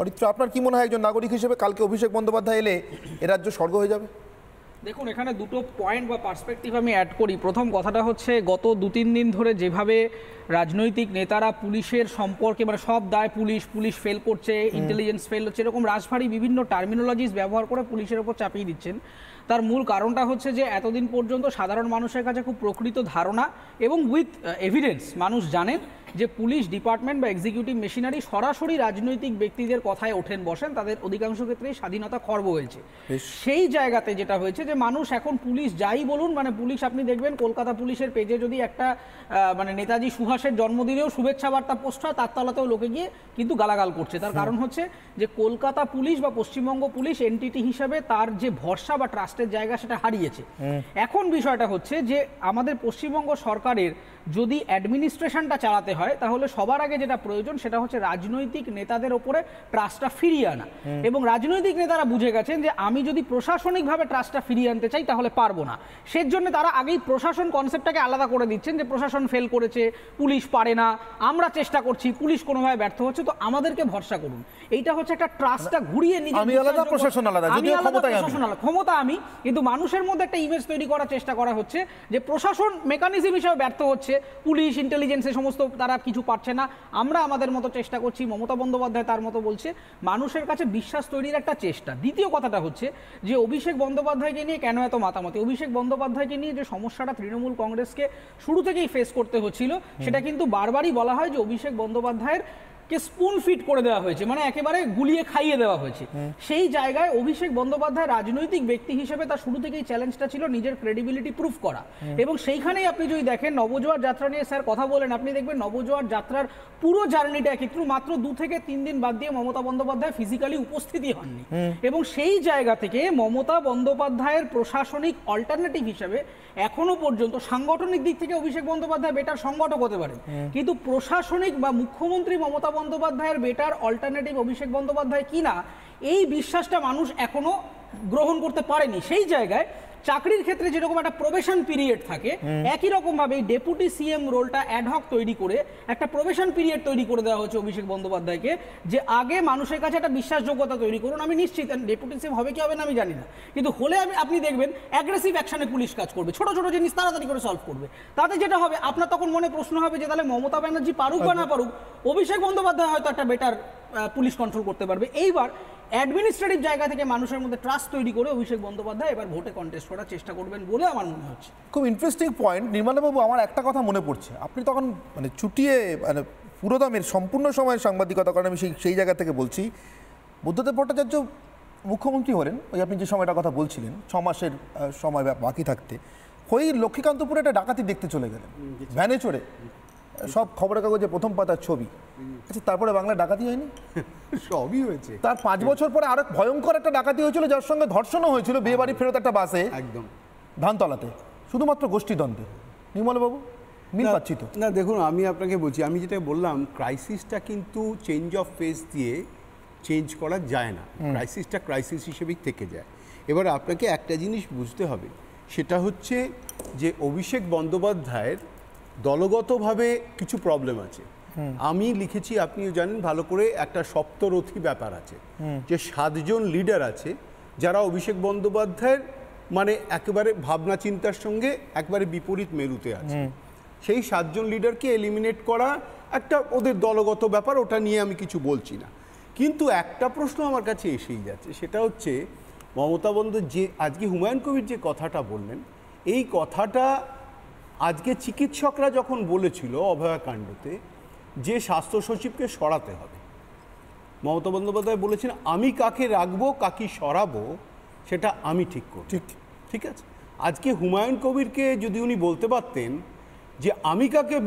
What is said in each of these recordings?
অরিত্র, আপনার কি মনে হয় একজন নাগরিক হিসেবে কালকে অভিষেক বন্দ্যোপাধ্যায় এলে এ রাজ্য স্বর্গ হয়ে যাবে? দেখুন, এখানে দুটো পয়েন্ট বা পার্সপেক্টিভ আমি অ্যাড করি। প্রথম কথাটা হচ্ছে, গত 2-3 দিন ধরে যেভাবে রাজনৈতিক নেতারা পুলিশের সম্পর্কে, মানে সব দায় পুলিশ ফেল করছে, ইন্টেলিজেন্স ফেল হচ্ছে, এরকম রাজভারী বিভিন্ন টার্মিনোলজিস ব্যবহার করে পুলিশের ওপর চাপিয়ে দিচ্ছেন, তার মূল কারণটা হচ্ছে যে এতদিন পর্যন্ত সাধারণ মানুষের কাছে খুব প্রকৃত ধারণা এবং উইথ এভিডেন্স মানুষ জানেন যে পুলিশ ডিপার্টমেন্ট বা এক্সিকিউটিভ মেশিনারি সরাসরি রাজনৈতিক ব্যক্তিদের কথায় ওঠেন বসেন, তাদের অধিকাংশ ক্ষেত্রেই স্বাধীনতা খর্ব হয়েছে। সেই জায়গাতে যেটা হয়েছে যে মানুষ এখন পুলিশ যাই বলুন, মানে পুলিশ, আপনি দেখবেন কলকাতা পুলিশের পেজে যদি একটা মানে নেতাজি সুভাষের জন্মদিনেও শুভেচ্ছা বার্তা পোস্ট হয়, তার তলাতেও লোকে গিয়ে কিন্তু গালাগাল করছে। তার কারণ হচ্ছে যে কলকাতা পুলিশ বা পশ্চিমবঙ্গ পুলিশ এনটিটি হিসাবে তার যে ভরসা বা ট্রাস্টের জায়গা সেটা হারিয়েছে। এখন বিষয়টা হচ্ছে যে আমাদের পশ্চিমবঙ্গ সরকারের যদি অ্যাডমিনিস্ট্রেশনটা চালাতে হয়, তাহলে সবার আগে যেটা প্রয়োজন সেটা হচ্ছে রাজনৈতিক নেতাদের ওপরে ট্রাস্টটা ফিরিয়ে আনা। এবং রাজনৈতিক নেতারা বুঝে গেছেন যে আমি যদি প্রশাসনিকভাবে ট্রাস্টটা ফিরিয়ে আনতে চাই তাহলে পারবো না। সেজন্য তারা আগেই প্রশাসন কনসেপ্টটাকে আলাদা করে দিচ্ছেন যে প্রশাসন ফেল করেছে, পুলিশ পারে না, আমরা চেষ্টা করছি, পুলিশ কোনোভাবে ব্যর্থ হচ্ছে, তো আমাদেরকে ভরসা করুন। এইটা হচ্ছে একটা ট্রাস্টটা ঘুরিয়ে নিয়ে ক্ষমতা আমি, কিন্তু মানুষের মধ্যে একটা ইমেজ তৈরি করার চেষ্টা করা হচ্ছে যে প্রশাসন মেকানিজম হিসেবে ব্যর্থ হচ্ছে, পুলিশ ইন্টেলিজেন্স এই সমস্ত তারা কিছু পারছে না, আমরা আমাদের মতো চেষ্টা করছি। মমতা বন্দ্যোপাধ্যায় তার মতো বলছে, মানুষের কাছে বিশ্বাস তৈরির একটা চেষ্টা। দ্বিতীয় কথাটা হচ্ছে যে অভিষেক বন্দ্যোপাধ্যায়কে নিয়ে কেন এত মাতামাতি। অভিষেক বন্দ্যোপাধ্যায়কে নিয়ে যে সমস্যাটা তৃণমূল কংগ্রেসকে শুরু থেকেই ফেস করতে হচ্ছিল, সেটা কিন্তু বারবারই বলা হয় যে অভিষেক বন্দ্যোপাধ্যায়ের কে স্পুন ফিট করে দেওয়া হয়েছে, মানে একেবারে গুলিয়ে খাইয়ে দেওয়া হয়েছে। সেই জায়গায় অভিষেক বন্দ্যোপাধ্যায় রাজনৈতিক ব্যক্তি হিসেবে তার শুরু থেকেই চ্যালেঞ্জটা ছিল নিজের ক্রেডিবিলিটি প্রুফ করা। এবং সেইখানেই আপনি যদি দেখেন নবজোয়ার যাত্রা নিয়ে স্যার কথা বলেন, আপনি দেখবেন নবজোয়ার যাত্রার পুরো জার্নিটা কিন্তু মাত্র 2 থেকে 3 দিন বাদ দিয়ে মমতা বন্দ্যোপাধ্যায় ফিজিক্যালি উপস্থিতি হননি। এবং সেই জায়গা থেকে মমতা বন্দ্যোপাধ্যায়ের প্রশাসনিক অল্টারনেটিভ হিসেবে এখনো পর্যন্ত সাংগঠনিক দিক থেকে অভিষেক বন্দ্যোপাধ্যায় বেটার সংগঠক হতে পারেন, কিন্তু প্রশাসনিক বা মুখ্যমন্ত্রী মমতা বন্দ্যোপাধ্যায়ের বেটার অল্টারনেটিভ অভিষেক বন্দ্যোপাধ্যায় কিনা, এই বিশ্বাসটা মানুষ এখনো গ্রহণ করতে পারেনি। সেই জায়গায় চাকরির ক্ষেত্রে যেরকম একটা প্রবেশন পিরিয়ড থাকে, একই রকম ভাবে ডেপুটি সিএম রোলটা অ্যাডহক তৈরি করে একটা প্রবেশন পিরিয়ড তৈরি করে দেওয়া হচ্ছে অভিষেক বন্দ্যোপাধ্যায়কে, যে আগে মানুষের কাছে একটা বিশ্বাসযোগ্যতা তৈরি করুন। আমি নিশ্চিত ডেপুটি সিএম হবে কি হবে না আমি জানি না, কিন্তু হলে আপনি দেখবেন অ্যাগ্রেসিভ অ্যাকশনে পুলিশ কাজ করবে, ছোট ছোট জিনিস তাড়াতাড়ি করে সলভ করবে। তাতে যেটা হবে, আপনার তখন মনে প্রশ্ন হবে যে তাহলে মমতা ব্যানার্জি পারুক বা না পারুক, অভিষেক বন্দ্যোপাধ্যায় হয়তো একটা বেটার পুলিশ কন্ট্রোল করতে পারবে। এইবার অ্যাডমিনিস্ট্রেটিভ জায়গা থেকে মানুষের মধ্যে ট্রাস্ট তৈরি করে অভিষেক বন্দ্যোপাধ্যায় এবার ভোটে কন্টেস্ট করার চেষ্টা করবেন বলে আমার মনে হচ্ছে। খুব ইন্টারেস্টিং পয়েন্ট নির্মলাবাবু। আমার একটা কথা মনে পড়ছে, আপনি তখন মানে চুটিয়ে মানে পুরোদমের সম্পূর্ণ সময় সাংবাদিকতা করেন, আমি সেই জায়গা থেকে বলছি। বুদ্ধদেব ভট্টাচার্য মুখ্যমন্ত্রী হলেন, ওই আপনি যে সময়টার কথা বলছিলেন 6 মাসের সময় বাকি থাকতে, ওই লক্ষ্মীকান্তপুরে একটা ডাকাতি দেখতে চলে গেলেন ভ্যানে চড়ে, সব খবরের কাগজে প্রথম পাতার ছবি। আচ্ছা, তারপরে বাংলায় ডাকাতি হয়নি? সবই হয়েছে। তার 5 বছর পরে আরেক ভয়ঙ্কর একটা ডাকাতি হয়েছিল, যার সঙ্গে ধর্ষণও হয়েছিল বিয়ে বাড়ি ফেরত একটা বাসে, একদম ধানতলাতে, শুধুমাত্র গোষ্ঠীদ্বন্দ্বে। নির্মলবাবু মিল পাচ্ছি তো না? দেখুন, আমি আপনাকে বলছি, আমি যেটা বললাম, ক্রাইসিসটা কিন্তু চেঞ্জ অফ ফেজ দিয়ে চেঞ্জ করা যায় না, ক্রাইসিসটা ক্রাইসিস হিসেবেই থেকে যায়। এবার আপনাকে একটা জিনিস বুঝতে হবে, সেটা হচ্ছে যে অভিষেক বন্দ্যোপাধ্যায়ের দলগতভাবে কিছু প্রবলেম আছে। আমি লিখেছি, আপনিও জানেন ভালো করে, একটা সপ্তরথী ব্যাপার আছে, যে 7 জন লিডার আছে যারা অভিষেক বন্দ্যোপাধ্যায়ের মানে একেবারে ভাবনা চিন্তার সঙ্গে একবারে বিপরীত মেরুতে আছে। সেই 7 জন লিডারকে এলিমিনেট করা একটা ওদের দলগত ব্যাপার, ওটা নিয়ে আমি কিছু বলছি না। কিন্তু একটা প্রশ্ন আমার কাছে এসেই যাচ্ছে, সেটা হচ্ছে মমতা বন্দ্যোপাধ্যায় যে আজকে হুমায়ুন কবির যে কথাটা বললেন, এই কথাটা আজকে চিকিৎসকরা যখন বলেছিল অভয়াকাণ্ডতে যে স্বাস্থ্য সচিবকে সরাতে হবে, মমতা বন্দ্যোপাধ্যায় বলেছেন আমি কাকে রাখবো কাকে সরাবো সেটা আমি ঠিক করব। ঠিক আছে, আজকে হুমায়ুন কবিরকে যদি উনি বলতে পারতেন যে আমি কাকে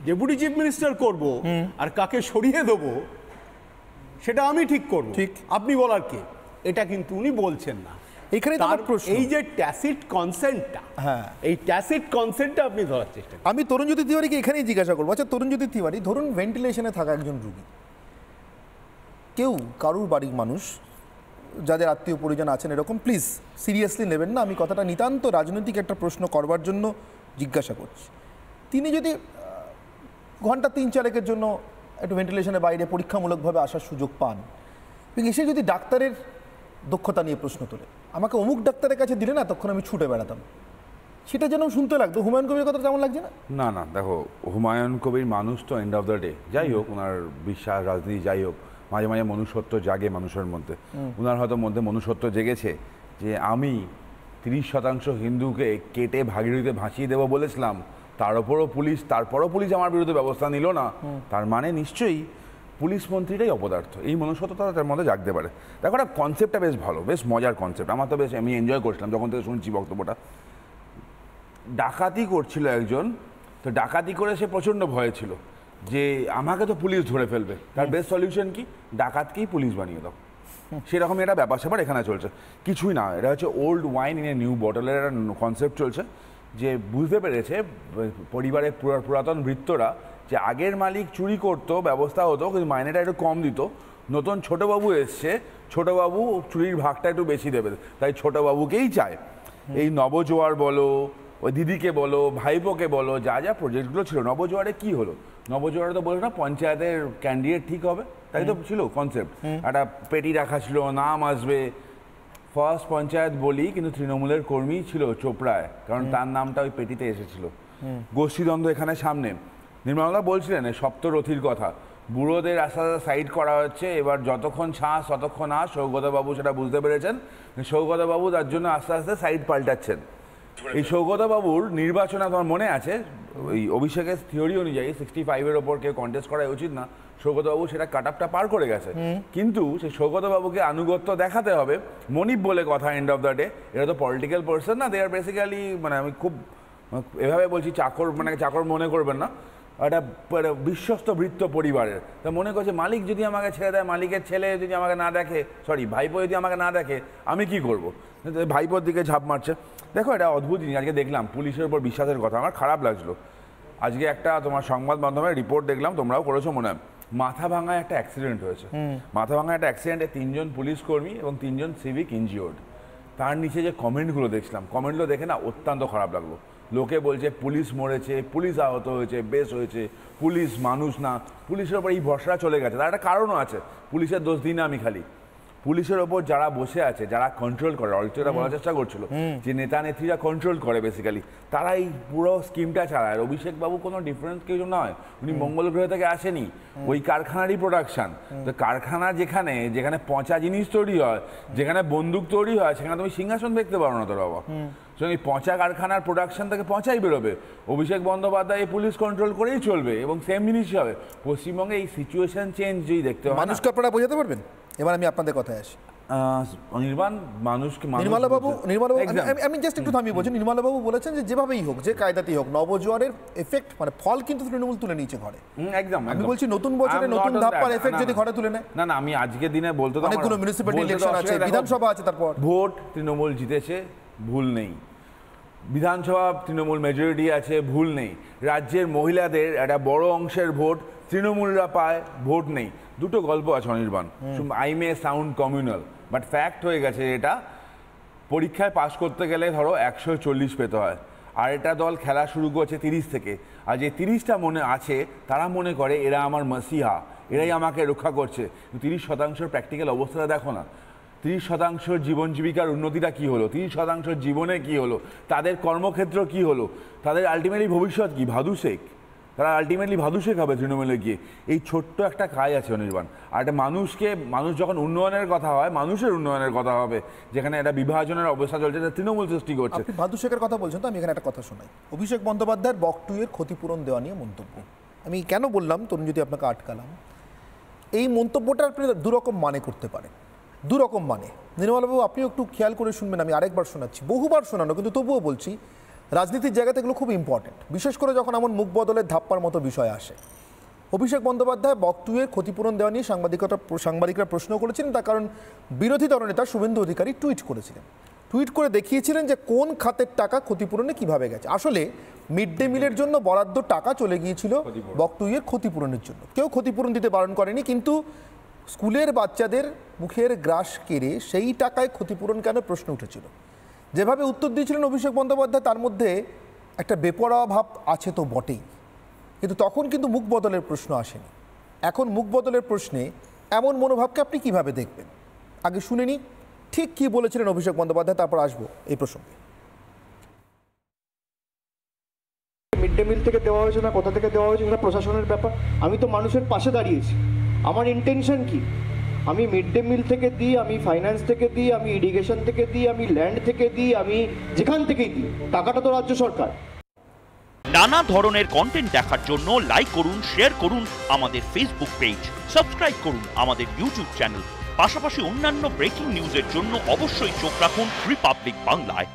ডেপুটি চিফ মিনিস্টার করব আর কাকে সরিয়ে দেবো সেটা আমি ঠিক করব, ঠিক আপনি বলার কে, এটা কিন্তু উনি বলছেন না। এখানে এই যে ট্যাসিট কনসেন্টটা, এই ট্যাসিট কনসেন্টটা আপনি ধরার চেষ্টা করেন। আমি তরুণজ্যোতি তিওয়ারিকে এখানেই জিজ্ঞাসা করবো। আচ্ছা তরুণজ্যোতি তিওয়ারি, ধরুন ভেন্টিলেশনে থাকা একজন রুগী, কেউ কারুর বাড়ির মানুষ যাদের আত্মীয় পরিজন আছেন এরকম, প্লিজ সিরিয়াসলি নেবেন না, আমি কথাটা নিতান্ত রাজনৈতিক একটা প্রশ্ন করবার জন্য জিজ্ঞাসা করছি। তিনি যদি ঘন্টা 3-4 জন্য একটু ভেন্টিলেশনের বাইরে পরীক্ষামূলকভাবে আসার সুযোগ পান, এসে যদি ডাক্তারের দক্ষতা নিয়ে প্রশ্ন তোলে, আমাকে অমুক ডাক্তারের কাছে দিলে না তখন আমি ছুটে বেড়াতাম, সেটা যেন শুনতে লাগতো। হুমায়ুন কবির কথা তেমন লাগছে না? না না, দেখো হুমায়ুন কবির মানুষ তো এন্ড অফ দ্য ডে, যাই হোক ওনার বিশ্বাস রাজনীতি যাই হোক, মাঝে মাঝে মনুষ্যত্ব জাগে মানুষের মধ্যে। ওনার হয়তো মধ্যে মনুষ্যত্ব জেগেছে যে আমি 30% হিন্দুকে কেটে ভাগীরথীতে ভাসিয়ে দেবো বলেছিলাম, তারপরও পুলিশ আমার বিরুদ্ধে ব্যবস্থা নিল না, তার মানে নিশ্চয়ই পুলিশ মন্ত্রীটাই অপদার্থ। এই মনুষ্যত্বতা তার মধ্যে জাগতে পারে। দেখো একটা কনসেপ্টটা বেশ ভালো, বেশ মজার কনসেপ্ট, আমার তো বেশ আমি এনজয় করছিলাম যখন থেকে শুনছি বক্তব্যটা। ডাকাতি করছিল একজন, তো ডাকাতি করে সে প্রচণ্ড ভয় ছিল যে আমাকে তো পুলিশ ধরে ফেলবে, তার বেস্ট সলিউশন কি, ডাকাতকেই পুলিশ বানিয়ে দাও। সেরকম একটা ব্যাপার স্যাপার এখানে চলছে, কিছুই না, এটা হচ্ছে old wine in a new বটলের একটা কনসেপ্ট চলছে। যে বুঝতে পেরেছে পরিবারের পুরাতন বৃত্তরা যে আগের মালিক চুরি করতো, ব্যবস্থা হতো, কিন্তু মাইনেটা একটু কম দিত, নতুন ছোটবাবু এসছে, ছোটবাবু চুরির ভাগটা একটু বেশি দেবে, তাই ছোটবাবুকেই চায়। এই নবজোয়ার বলো, ওই দিদিকে বলো, ভাইপোকে বলো, যা যা প্রজেক্টগুলো ছিল, নবজোয়ারে কি হলো? নবজোয়ারে তো বলছো না পঞ্চায়েতের ক্যান্ডিডেট ঠিক হবে, তাই তো ছিল কনসেপ্ট, একটা পেটি রাখা ছিল, নাম আসবে। ফার্স্ট পঞ্চায়েত বলি, কিন্তু তৃণমূলের কর্মী ছিল চোপড়ায়, কারণ তার নামটা ওই পেটিতে এসেছিল। গোষ্ঠীদ্বন্দ্ব এখানে সামনে, নির্মলা বলছিলেন সপ্তরথীর কথা, বুড়োদের আস্তে আস্তে সাইড করা হচ্ছে, এবার যতক্ষণ ছাঁস ততক্ষণ আস। সৌগতবাবু সেটা বুঝতে পেরেছেন, সৌগতবাবু তার জন্য আস্তে আস্তে সাইড পাল্টাচ্ছেন। এই সৌগতবাবুর নির্বাচনে তোমার মনে আছে, ওই অভিষেকের থিওরি অনুযায়ী 65-এর ওপর কেউ কন্টেস্ট করা উচিত না, সৌগতবাবু সেটা কাট আপটা পার করে গেছে। কিন্তু সেই সৌগতবাবুকে আনুগত্য দেখাতে হবে, মনিপ বলে কথা, এন্ড অফ দ্য ডে এরা তো পলিটিক্যাল পার্সন না, দে আর বেসিক্যালি, মানে আমি খুব এভাবে বলছি, চাকর, মানে চাকর মনে করবেন না, একটা বিশ্বস্ত বৃত্ত পরিবারের। তা মনে করছে মালিক যদি আমাকে ছেড়ে দেয়, মালিকের ছেলে যদি আমাকে না দেখে, ভাইপো যদি আমাকে না দেখে, আমি কি করব? ভাইপোর দিকে ঝাঁপ মারছে। দেখো এটা অদ্ভুত জিনিস, আজকে দেখলাম পুলিশের উপর বিশ্বাসের কথা, আমার খারাপ লাগলো। আজকে একটা তোমার সংবাদ মাধ্যমে রিপোর্ট দেখলাম, তোমরাও করেছো মনে হয়, মাথা ভাঙায় একটা অ্যাক্সিডেন্ট হয়েছে। মাথা ভাঙায় একটা অ্যাক্সিডেন্টে 3 জন পুলিশ কর্মী এবং 3 জন সিভিক ইনজিওর্ড। তার নিচে যে কমেন্টগুলো দেখছিলাম, কমেন্টগুলো দেখে না অত্যন্ত খারাপ লাগলো। লোকে বলছে পুলিশ মরেছে, পুলিশ আহত হয়েছে, বেশ হয়েছে, পুলিশ মানুষ না, পুলিশের ওপর এই ভরসা চলে গেছে। তার একটা কারণও আছে, পুলিশের দোষ দিই না আমি খালি, পুলিশের ওপর যারা বসে আছে, যারা কন্ট্রোল করে, অল্পটা বলার চেষ্টা করছিল যে নেতা নেত্রীরা কন্ট্রোল করে বেসিক্যালি, তারা এই পুরো স্কিমটা চালায়। অভিষেক বাবু কোনো ডিফারেন্স কিছু নয়, উনি মঙ্গল গ্রহ থেকে আসেনি, ওই কারখানারই প্রোডাকশন। তো কারখানা যেখানে যেখানে পচা জিনিস তৈরি হয়, যেখানে বন্দুক তৈরি হয়, সেখানে তুমি সিংহাসন দেখতে পারো না তোর বাবা। এই পচা কারখানার প্রোডাকশন থেকে পচাই বেরোবে, অভিষেক বন্দ্যোপাধ্যায় পুলিশ কন্ট্রোল করেই চলবে, এবং সেম জিনিসই হবে পশ্চিমবঙ্গে। এই সিচুয়েশন চেঞ্জ যদি দেখতে হয়, মানুষকে আপনারা বোঝাতে পারবেন? এবার আমি আপনাদের কথায় আসি। আমি জাস্ট একটু থামিয়ে বলছি, নির্মলাবাবু বলেছেন যে যেভাবেই হোক, যে কায়দাতেই হোক, নবজোয়ারের এফেক্ট, মানে ফল কিন্তু তৃণমূল তুলে নিয়েছে ঘরে। একদম আমি বলছি নতুন বছরে নতুন ধাপ্পার এফেক্ট যদি ঘরে তুলে নেয়। না না, আমি আজকের দিনে বলতে তো অনেকগুলো মিউনিসিপ্যালিটি ইলেকশন আছে, বিধানসভা আছে, তারপর ভোট তৃণমূল জিতেছে, ভুল নেই, বিধানসভা তৃণমূল মেজরিটি আছে, ভুল নেই, রাজ্যের মহিলাদের একটা বড় অংশের ভোট তৃণমূলরা পায়, ভোট নেই। দুটো গল্প আছে Anirban, I may sound communal, but fact হয়ে গেছে এটা। পরীক্ষায় পাশ করতে গেলে ধরো 140 পেতে হয়, আর এটা দল খেলা শুরু করছে 30 থেকে, আর যে 30টা মনে আছে তারা মনে করে এরা আমার মসিহা, এরাই আমাকে রক্ষা করছে। 30% প্র্যাকটিক্যাল অবস্থাটা দেখো না, 30% জীবন জীবিকার উন্নতিটা কি হলো, 30% জীবনে কি হলো, তাদের কর্মক্ষেত্র কি হলো, তাদের আলটিমেটলি ভবিষ্যৎ কি, ভাদু শেখ, তারা আলটিমেটলি ভাদু শেখ হবে তৃণমূলে গিয়ে। এই ছোট্ট একটা কাজ আছে অনির্বাণ। আর একটা মানুষ যখন উন্নয়নের কথা হয়, মানুষের উন্নয়নের কথা হবে, যেখানে একটা বিভাজনের অবস্থা চলছে, তৃণমূল সৃষ্টি করছে। আপনি ভাদু শেখের কথা বলছেন, তো আমি এখানে একটা কথা শোনাই। অভিষেক বন্দ্যোপাধ্যায়ের বকটুয়ের ক্ষতিপূরণ দেওয়া নিয়ে মন্তব্য, আমি কেন বললাম তরুণ, যদি আপনাকে আটকালাম, এই মন্তব্যটা আপনি দুরকম মানে করতে পারেন, দুরকম মানে। নির্মলবাবু আপনিও একটু খেয়াল করে শুনবেন, আমি আরেকবার শোনাচ্ছি, বহুবার শোনানো, কিন্তু তবুও বলছি, রাজনীতির জায়গাতে এগুলো খুব ইম্পর্টেন্ট, বিশেষ করে যখন এমন মুখ বদলের ধাপ্পার মতো বিষয় আসে। অভিষেক বন্দ্যোপাধ্যায় বকটুয়ের ক্ষতিপূরণ দেওয়া নিয়ে সাংবাদিকরা প্রশ্ন করেছিলেন, তার কারণ বিরোধী দলনেতা শুভেন্দু অধিকারী টুইট করেছিলেন, টুইট করে দেখিয়েছিলেন যে কোন খাতের টাকা ক্ষতিপূরণে কিভাবে গেছে। আসলে মিড ডে মিলের জন্য বরাদ্দ টাকা চলে গিয়েছিল বকটুয়ের ক্ষতিপূরণের জন্য, কেউ ক্ষতিপূরণ দিতে বারণ করেনি, কিন্তু স্কুলের বাচ্চাদের মুখের গ্রাস কেড়ে সেই টাকায় ক্ষতিপূরণ কেন প্রশ্ন উঠেছিল। যেভাবে উত্তর দিয়েছিলেন অভিষেক বন্দ্যোপাধ্যায়, তার মধ্যে একটা বেপরোয়া ভাব আছে তো বটেই, কিন্তু তখন কিন্তু মুখ বদলের প্রশ্ন আসেনি। এখন মুখ বদলের প্রশ্নে এমন মনোভাবকে আপনি কিভাবে দেখবেন? আগে শুনে নি ঠিক কি বলেছিলেন অভিষেক বন্দ্যোপাধ্যায়, তারপর আসবো এই প্রসঙ্গে। মিড ডে মিল থেকে দেওয়া হয়েছে না কোথা থেকে দেওয়া হয়েছে সেটা প্রশাসনের ব্যাপার। আমি তো মানুষের পাশে দাঁড়িয়েছি। আমার ইন্টেনশন কি? আমি মিড ডে মিল থেকে দিই, আমি ফাইন্যান্স থেকে দিই, আমি ইরিগেশন থেকে দিই, আমি ল্যান্ড থেকে দিই, আমি যেখান থেকেই দিই, টাকাটা তো রাজ্য সরকার। নানা ধরনের কন্টেন্ট দেখার জন্য লাইক করুন, শেয়ার করুন আমাদের ফেসবুক পেজ, সাবস্ক্রাইব করুন আমাদের ইউটিউব চ্যানেল। পাশাপাশি অন্যান্য ব্রেকিং নিউজের জন্য অবশ্যই চোখ রাখুন রিপাবলিক বাংলায়।